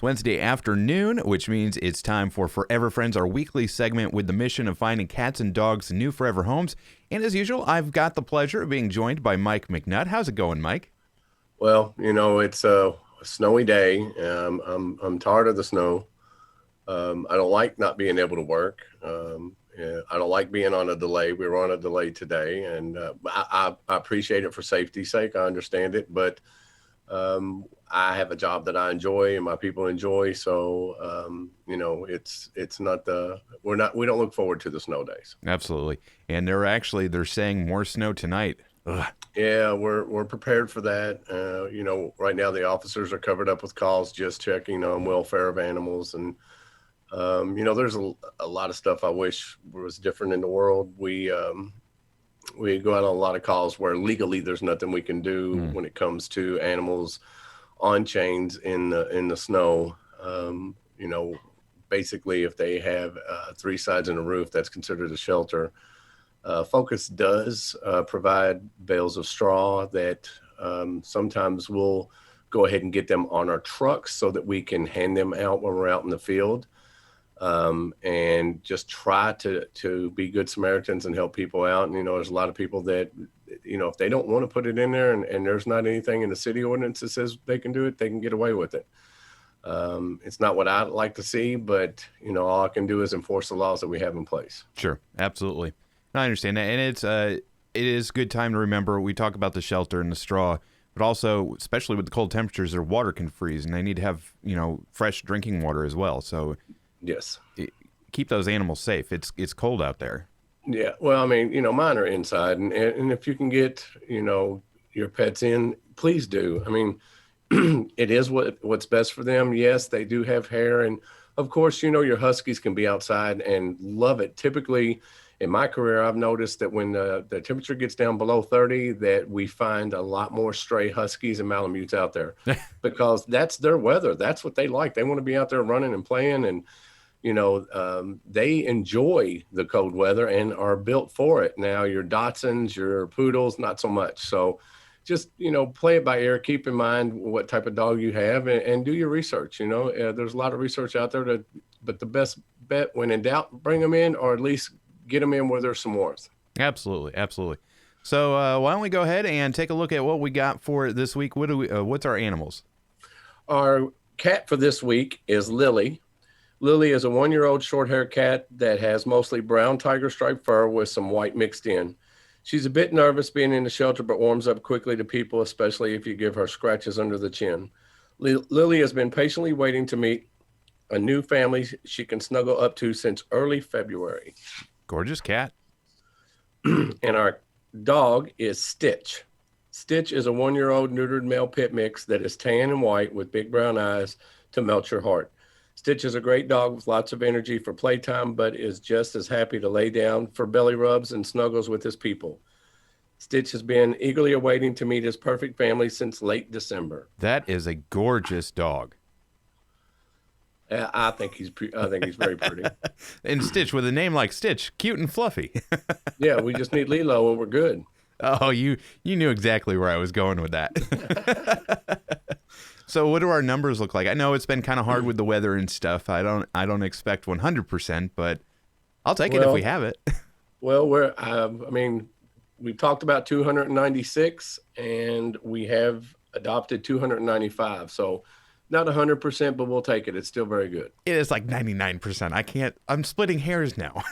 Wednesday afternoon, which means it's time for Furever Friends, our weekly segment with the mission of finding cats and dogs new forever homes. And as usual, I've got the pleasure of being joined by Mike McNutt. How's it going, Mike? Well, it's a snowy day. I'm tired of the snow. I don't like not being able to work. Yeah, I don't like being on a delay. We were on a delay today, and I appreciate it for safety's sake. I understand it, but I have a job that I enjoy and my people enjoy. So, it's not we don't look forward to the snow days. Absolutely. And they're saying more snow tonight. Ugh. Yeah, we're prepared for that. Right now the officers are covered up with calls, just checking on welfare of animals. And, there's a lot of stuff I wish was different in the world. We go out on a lot of calls where legally there's nothing we can do when it comes to animals on chains in the snow. Basically if they have 3 sides and a roof, that's considered a shelter. Focus does provide bales of straw that sometimes we'll go ahead and get them on our trucks so that we can hand them out when we're out in the field, and just try to be good Samaritans and help people out. And, there's a lot of people that, if they don't want to put it in there and there's not anything in the city ordinance that says they can do it, they can get away with it. It's not what I'd like to see, but, all I can do is enforce the laws that we have in place. Sure, absolutely. I understand that, and it is a good time to remember. We talk about the shelter and the straw, but also, especially with the cold temperatures, their water can freeze, and they need to have fresh drinking water as well. So, yes, keep those animals safe. It's cold out there. Yeah, well, I mean, mine are inside, and if you can get your pets in, please do. I mean, it is what's best for them. Yes, they do have hair, and of course, your huskies can be outside and love it. Typically, in my career, I've noticed that when the temperature gets down below 30, that we find a lot more stray huskies and Malamutes out there because that's their weather. That's what they like. They want to be out there running and playing, and they enjoy the cold weather and are built for it. Now, your Dachshunds, your Poodles, not so much. So just, play it by ear. Keep in mind what type of dog you have and do your research. There's a lot of research out there, but the best bet when in doubt, bring them in, or at least get them in where there's some warmth. Absolutely, absolutely. So why don't we go ahead and take a look at what we got for this week? What's our animals? Our cat for this week is Lily. Lily is a 1-year-old short-haired cat that has mostly brown tiger stripe fur with some white mixed in. She's a bit nervous being in the shelter, but warms up quickly to people, especially if you give her scratches under the chin. Lily has been patiently waiting to meet a new family she can snuggle up to since early February. Gorgeous cat. And our dog is Stitch. Stitch is a 1-year-old neutered male pit mix that is tan and white with big brown eyes to melt your heart. Stitch is a great dog with lots of energy for playtime, but is just as happy to lay down for belly rubs and snuggles with his people. Stitch has been eagerly awaiting to meet his perfect family since late December. That is a gorgeous dog. I think he's very pretty. And Stitch, with a name like Stitch, cute and fluffy. Yeah, we just need Lilo and we're good. Oh, you knew exactly where I was going with that. So what do our numbers look like? I know it's been kind of hard with the weather and stuff. I don't expect 100%, but I'll take it if we have it. Well, we've talked about 296 and we have adopted 295. So not 100%, but we'll take it. It's still very good. It is like 99%. I'm splitting hairs now.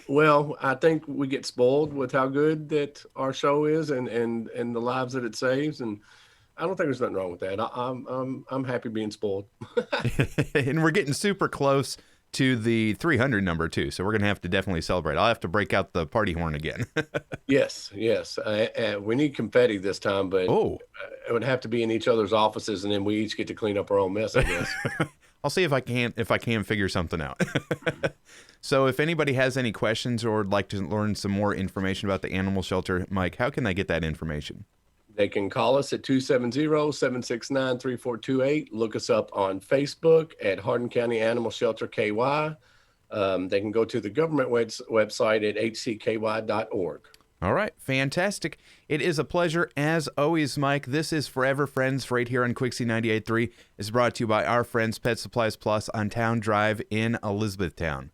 Well, I think we get spoiled with how good that our show is and the lives that it saves. And I don't think there's nothing wrong with that. I'm happy being spoiled. And we're getting super close to the 300 number too. So we're going to have to definitely celebrate. I'll have to break out the party horn again. Yes. We need confetti this time, but it would have to be in each other's offices, and then we each get to clean up our own mess, I guess. I'll see if I can figure something out. So if anybody has any questions or would like to learn some more information about the animal shelter, Mike, how can they get that information? They can call us at 270-769-3428. Look us up on Facebook at Hardin County Animal Shelter KY. They can go to the government website at hcky.org. All right, fantastic. It is a pleasure, as always, Mike. This is Furever Friends right here on Quixie 98.3. It's brought to you by our friends Pet Supplies Plus on Towne Drive in Elizabethtown.